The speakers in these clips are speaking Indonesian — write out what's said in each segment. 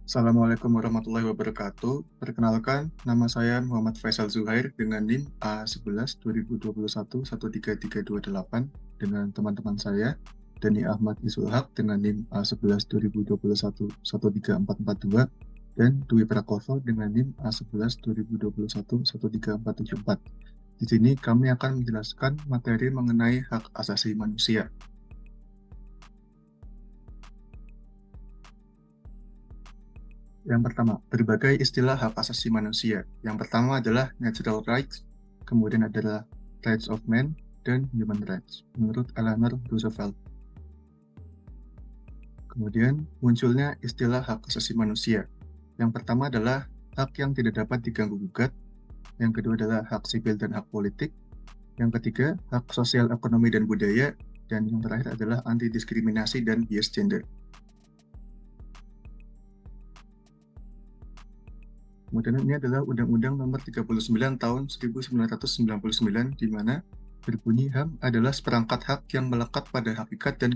Assalamualaikum warahmatullahi wabarakatuh. Perkenalkan, nama saya Muhammad Faisal Zuhair dengan NIM A11 2021 13328 dengan teman-teman saya, Dani Ahmad Isulhaq dengan NIM A11 2021 13442 dan Dwi Prakoso dengan NIM A11 2021 13474. Di sini kami akan menjelaskan materi mengenai hak asasi manusia. Yang pertama, berbagai istilah hak asasi manusia. Yang pertama adalah natural rights, kemudian adalah rights of man, dan human rights, menurut Eleanor Roosevelt. Kemudian munculnya istilah hak asasi manusia. Yang pertama adalah hak yang tidak dapat diganggu-gugat, yang kedua adalah hak sipil dan hak politik, yang ketiga hak sosial, ekonomi, dan budaya, dan yang terakhir adalah anti-diskriminasi dan bias gender. Kemudian ini adalah Undang-Undang Nomor 39 Tahun 1999, di mana berbunyi HAM adalah seperangkat hak yang melekat pada hakikat dan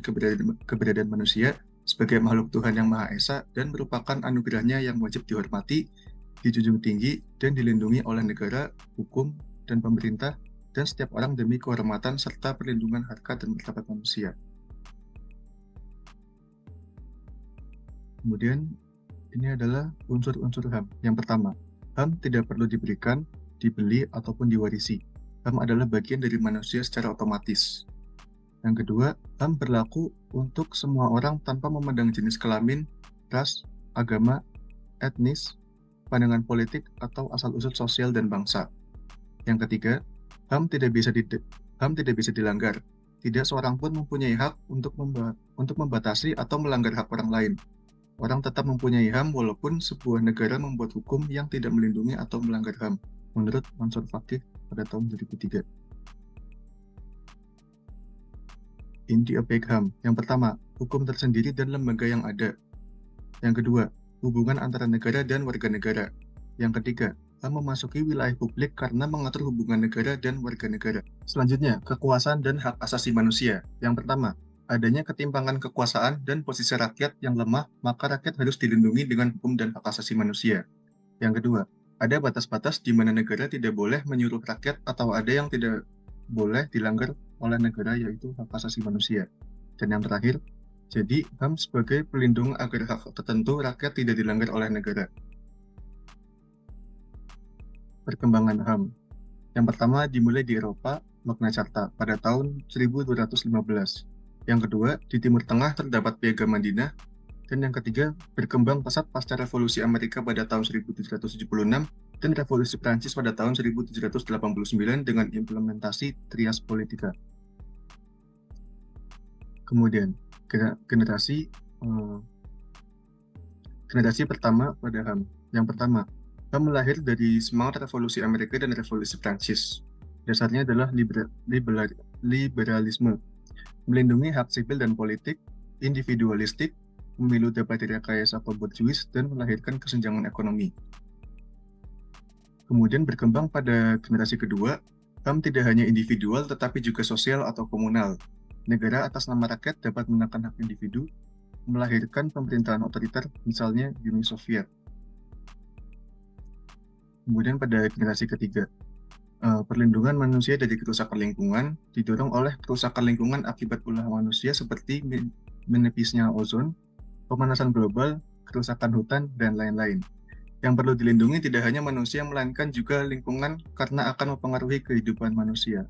keberadaan manusia sebagai makhluk Tuhan yang Maha Esa dan merupakan anugerahnya yang wajib dihormati, dijunjung tinggi, dan dilindungi oleh negara, hukum, dan pemerintah, dan setiap orang demi kehormatan serta perlindungan harkat dan martabat manusia. Kemudian ini adalah unsur-unsur HAM. Yang pertama, HAM tidak perlu diberikan, dibeli, ataupun diwarisi. HAM adalah bagian dari manusia secara otomatis. Yang kedua, HAM berlaku untuk semua orang tanpa memandang jenis kelamin, ras, agama, etnis, pandangan politik, atau asal-usul sosial dan bangsa. Yang ketiga, HAM tidak bisa dilanggar. Tidak seorang pun mempunyai hak untuk membatasi atau melanggar hak orang lain. Orang tetap mempunyai HAM walaupun sebuah negara membuat hukum yang tidak melindungi atau melanggar HAM, menurut Mansur Fakih pada tahun 2003. Inti objek HAM. Yang pertama, hukum tersendiri dan lembaga yang ada. Yang kedua, hubungan antara negara dan warga negara. Yang ketiga, HAM memasuki wilayah publik karena mengatur hubungan negara dan warga negara. Selanjutnya, kekuasaan dan hak asasi manusia. Yang pertama, adanya ketimpangan kekuasaan dan posisi rakyat yang lemah, maka rakyat harus dilindungi dengan hukum dan hak asasi manusia. Yang kedua, ada batas-batas di mana negara tidak boleh menyuruh rakyat atau ada yang tidak boleh dilanggar oleh negara, yaitu hak asasi manusia. Dan yang terakhir, jadi HAM sebagai pelindung agar hak tertentu rakyat tidak dilanggar oleh negara. Perkembangan HAM. Yang pertama dimulai di Eropa, Magna Carta pada tahun 1215. Yang kedua, di Timur Tengah terdapat Piagam Madinah, dan yang ketiga, berkembang pesat pasca Revolusi Amerika pada tahun 1776 dan Revolusi Prancis pada tahun 1789 dengan implementasi Trias Politika. Kemudian, generasi pertama pada HAM. Yang pertama, HAM lahir dari semangat Revolusi Amerika dan Revolusi Prancis. Dasarnya adalah liberalisme, melindungi hak sipil dan politik, individualistik, pemilu dapat direkayasa borjuis, dan melahirkan kesenjangan ekonomi. Kemudian berkembang pada generasi kedua, HAM tidak hanya individual tetapi juga sosial atau komunal. Negara atas nama rakyat dapat menekan hak individu, melahirkan pemerintahan otoriter, misalnya Uni Soviet. Kemudian pada generasi ketiga, perlindungan manusia dari kerusakan lingkungan didorong oleh kerusakan lingkungan akibat ulah manusia seperti menipisnya ozon, pemanasan global, kerusakan hutan, dan lain-lain. Yang perlu dilindungi tidak hanya manusia, melainkan juga lingkungan karena akan mempengaruhi kehidupan manusia.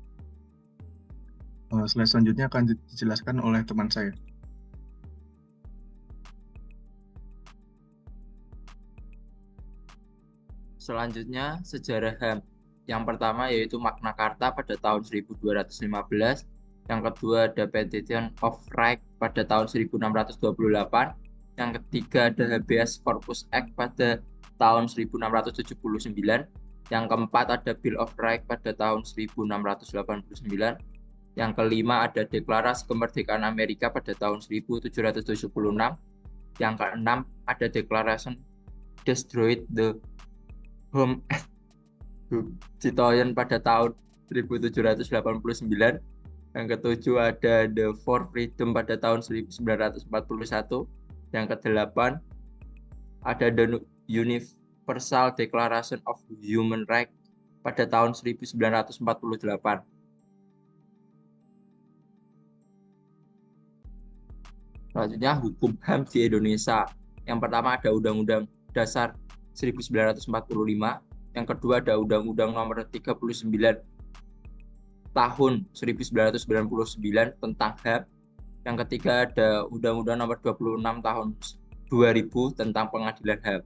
Slide selanjutnya akan dijelaskan oleh teman saya. Selanjutnya, sejarah HAM. Yang pertama yaitu Magna Carta pada tahun 1215, yang kedua ada Petition of Right pada tahun 1628, yang ketiga ada Habeas Corpus Act pada tahun 1679, yang keempat ada Bill of Rights pada tahun 1689, yang kelima ada Deklarasi Kemerdekaan Amerika pada tahun 1776, yang keenam ada Declaration Destroyed the Home Citoyen pada tahun 1789, yang ketujuh ada The Four Freedom pada tahun 1941, yang kedelapan ada The Universal Declaration of Human Rights pada tahun 1948. Selanjutnya hukum HAM di Indonesia. Yang pertama ada Undang-Undang Dasar 1945, yang kedua ada Undang-Undang Nomor 39 Tahun 1999 tentang HAM, yang ketiga ada Undang-Undang Nomor 26 Tahun 2000 tentang Pengadilan HAM.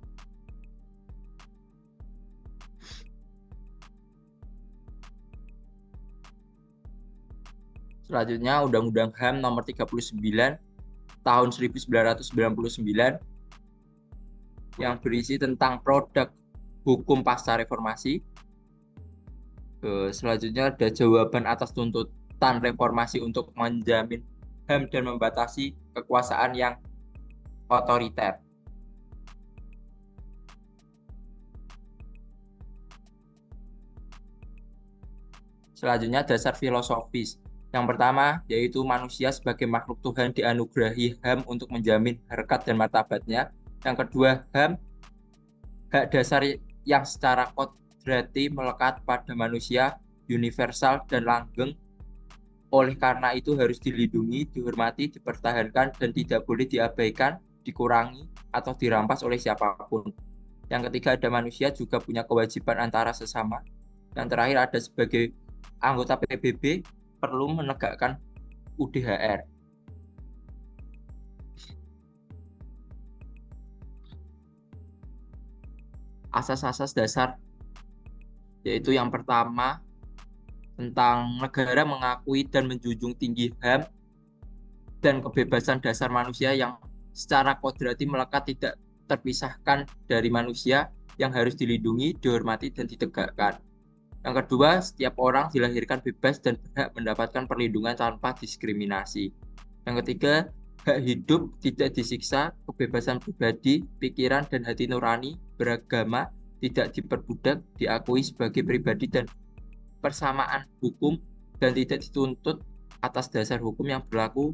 Selanjutnya Undang-Undang HAM Nomor 39 Tahun 1999 yang berisi tentang produk hukum pasca reformasi. Selanjutnya ada jawaban atas tuntutan reformasi untuk menjamin HAM dan membatasi kekuasaan yang otoriter. Selanjutnya dasar filosofis. Yang pertama yaitu manusia sebagai makhluk Tuhan dianugerahi HAM untuk menjamin harkat dan martabatnya. Yang kedua, HAM hak dasar yang secara kodrati melekat pada manusia, universal dan langgeng. Oleh karena itu harus dilindungi, dihormati, dipertahankan dan tidak boleh diabaikan, dikurangi atau dirampas oleh siapapun. Yang ketiga ada manusia juga punya kewajiban antara sesama. Yang terakhir ada sebagai anggota PBB perlu menegakkan UDHR. Asas-asas dasar yaitu yang pertama tentang negara mengakui dan menjunjung tinggi HAM dan kebebasan dasar manusia yang secara kodrati melekat tidak terpisahkan dari manusia yang harus dilindungi, dihormati dan ditegakkan. Yang kedua, setiap orang dilahirkan bebas dan berhak mendapatkan perlindungan tanpa diskriminasi. Yang ketiga, hak hidup tidak disiksa, kebebasan pribadi, pikiran dan hati nurani, beragama, tidak diperbudak, diakui sebagai pribadi dan persamaan hukum dan tidak dituntut atas dasar hukum yang berlaku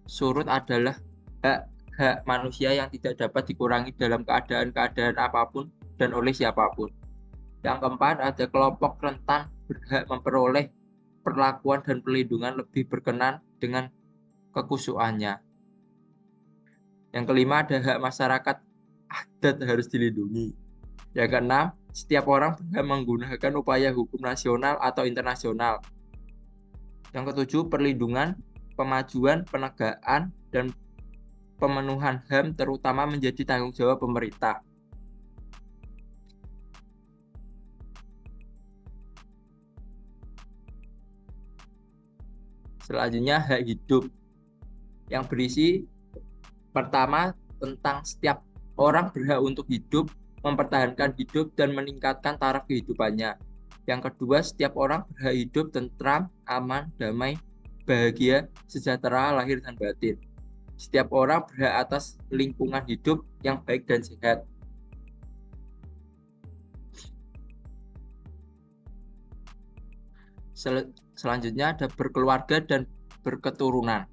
surut adalah hak manusia yang tidak dapat dikurangi dalam keadaan-keadaan apapun dan oleh siapapun. Yang keempat, ada kelompok rentan berhak memperoleh perlakuan dan perlindungan lebih berkenan dengan kekusuannya. Yang kelima, ada hak masyarakat adat harus dilindungi. Yang keenam, setiap orang berhak menggunakan upaya hukum nasional atau internasional. Yang ketujuh, perlindungan, pemajuan, penegakan, dan pemenuhan HAM terutama menjadi tanggung jawab pemerintah. Selanjutnya hak hidup yang berisi pertama tentang setiap orang berhak untuk hidup, mempertahankan hidup dan meningkatkan taraf kehidupannya. Yang kedua, setiap orang berhak hidup tentram, aman, damai, bahagia, sejahtera lahir dan batin. Setiap orang berhak atas lingkungan hidup yang baik dan sehat. Selanjutnya ada berkeluarga dan berketurunan.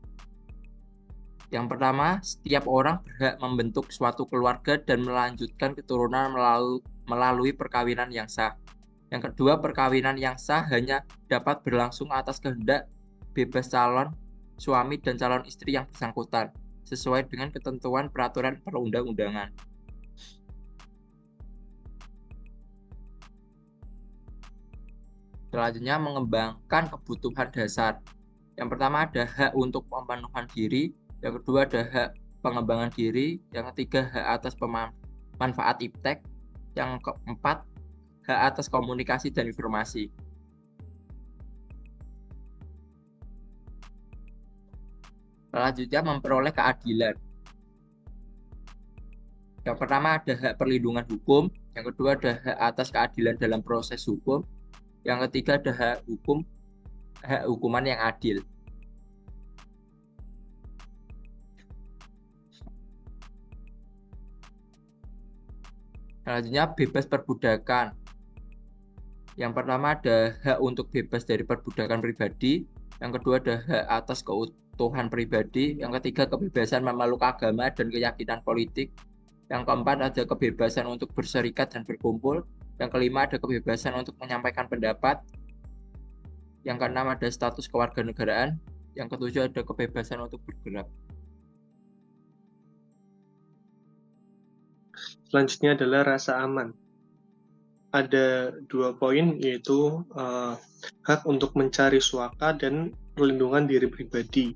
Yang pertama, setiap orang berhak membentuk suatu keluarga dan melanjutkan keturunan melalui perkawinan yang sah. Yang kedua, perkawinan yang sah hanya dapat berlangsung atas kehendak bebas calon suami dan calon istri yang bersangkutan, sesuai dengan ketentuan peraturan perundang-undangan. Selanjutnya mengembangkan kebutuhan dasar. Yang pertama ada hak untuk pemenuhan diri, yang kedua ada hak pengembangan diri, yang ketiga hak atas manfaat iptek, yang keempat hak atas komunikasi dan informasi. Selanjutnya memperoleh keadilan. Yang pertama ada hak perlindungan hukum, yang kedua ada hak atas keadilan dalam proses hukum, yang ketiga ada hak hukuman yang adil. Selanjutnya bebas perbudakan. Yang pertama ada hak untuk bebas dari perbudakan pribadi, yang kedua ada hak atas keutuhan pribadi, yang ketiga kebebasan memeluk agama dan keyakinan politik, Yang keempat ada kebebasan untuk berserikat dan berkumpul. Yang kelima ada kebebasan untuk menyampaikan pendapat. Yang keenam ada status kewarganegaraan. Yang ketujuh ada kebebasan untuk bergerak. Selanjutnya adalah rasa aman. Ada 2 poin, yaitu hak untuk mencari suaka dan perlindungan diri pribadi.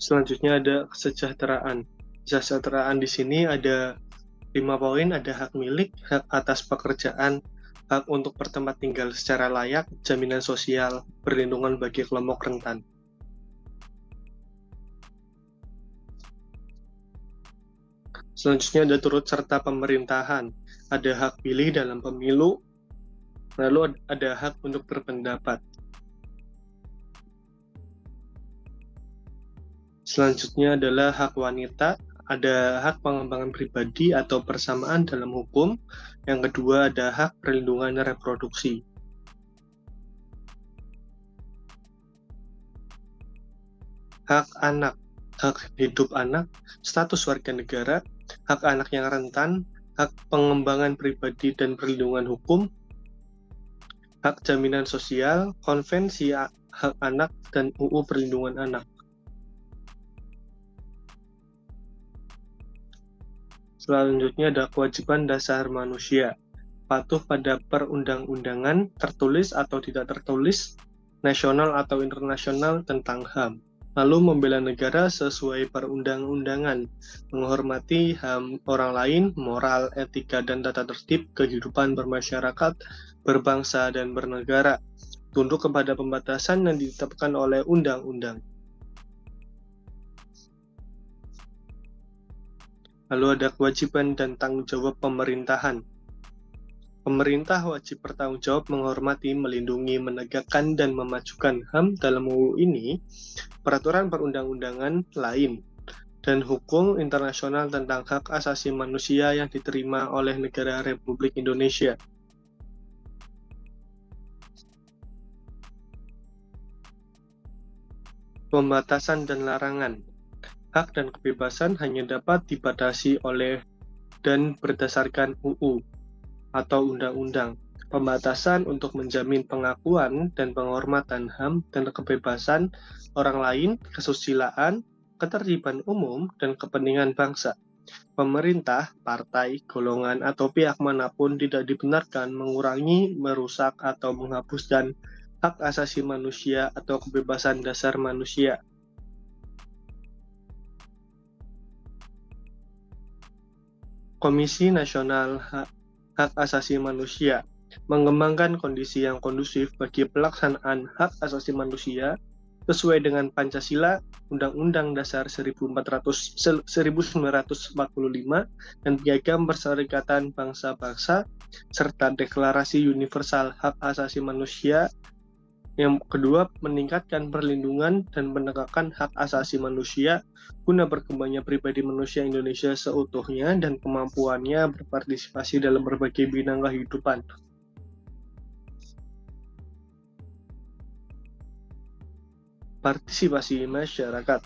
Selanjutnya ada kesejahteraan. Kesejahteraan di sini ada 5 poin, ada hak milik, hak atas pekerjaan, hak untuk bertempat tinggal secara layak, jaminan sosial, perlindungan bagi kelompok rentan. Selanjutnya ada turut serta pemerintahan. Ada hak pilih dalam pemilu, lalu ada hak untuk berpendapat. Selanjutnya adalah hak wanita. Ada hak pengembangan pribadi atau persamaan dalam hukum. Yang kedua ada hak perlindungan reproduksi. Hak anak, hak hidup anak, status warga negara, hak anak yang rentan, hak pengembangan pribadi dan perlindungan hukum, hak jaminan sosial, konvensi hak anak, dan UU perlindungan anak. Selanjutnya ada kewajiban dasar manusia, patuh pada perundang-undangan tertulis atau tidak tertulis, nasional atau internasional tentang HAM. Lalu membela negara sesuai perundang-undangan, menghormati HAM orang lain, moral, etika, dan tata tertib kehidupan bermasyarakat, berbangsa, dan bernegara, tunduk kepada pembatasan yang ditetapkan oleh undang-undang. Lalu ada kewajiban dan tanggung jawab pemerintahan. Pemerintah wajib bertanggung jawab menghormati, melindungi, menegakkan, dan memajukan HAM dalam UU ini, peraturan perundang-undangan lain, dan hukum internasional tentang hak asasi manusia yang diterima oleh negara Republik Indonesia. Pembatasan dan larangan. Hak dan kebebasan hanya dapat dibatasi oleh dan berdasarkan UU atau undang-undang. Pembatasan untuk menjamin pengakuan dan penghormatan HAM dan kebebasan orang lain, kesusilaan, ketertiban umum, dan kepentingan bangsa. Pemerintah, partai, golongan, atau pihak manapun tidak dibenarkan mengurangi, merusak, atau menghapuskan hak asasi manusia atau kebebasan dasar manusia. Komisi Nasional Hak Asasi Manusia mengembangkan kondisi yang kondusif bagi pelaksanaan hak asasi manusia sesuai dengan Pancasila, Undang-Undang Dasar 1945, dan Piagam Perserikatan Bangsa-Bangsa, serta Deklarasi Universal Hak Asasi Manusia. Yang kedua, meningkatkan perlindungan dan penegakan hak asasi manusia guna berkembangnya pribadi manusia Indonesia seutuhnya dan kemampuannya berpartisipasi dalam berbagai bidang kehidupan. Partisipasi masyarakat.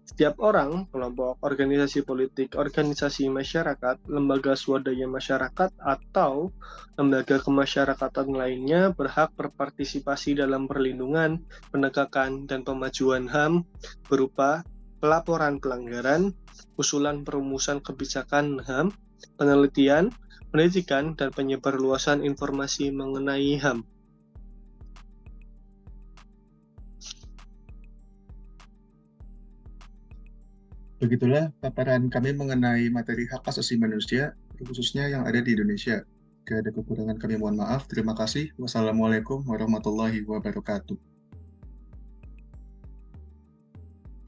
Setiap orang, kelompok, organisasi politik, organisasi masyarakat, lembaga swadaya masyarakat, atau lembaga kemasyarakatan lainnya berhak berpartisipasi dalam perlindungan, penegakan, dan pemajuan HAM berupa pelaporan pelanggaran, usulan perumusan kebijakan HAM, penelitian, pendidikan, dan penyebarluasan informasi mengenai HAM. Begitulah paparan kami mengenai materi hak asasi manusia, khususnya yang ada di Indonesia. Jika ada kekurangan kami mohon maaf. Terima kasih. Wassalamualaikum warahmatullahi wabarakatuh.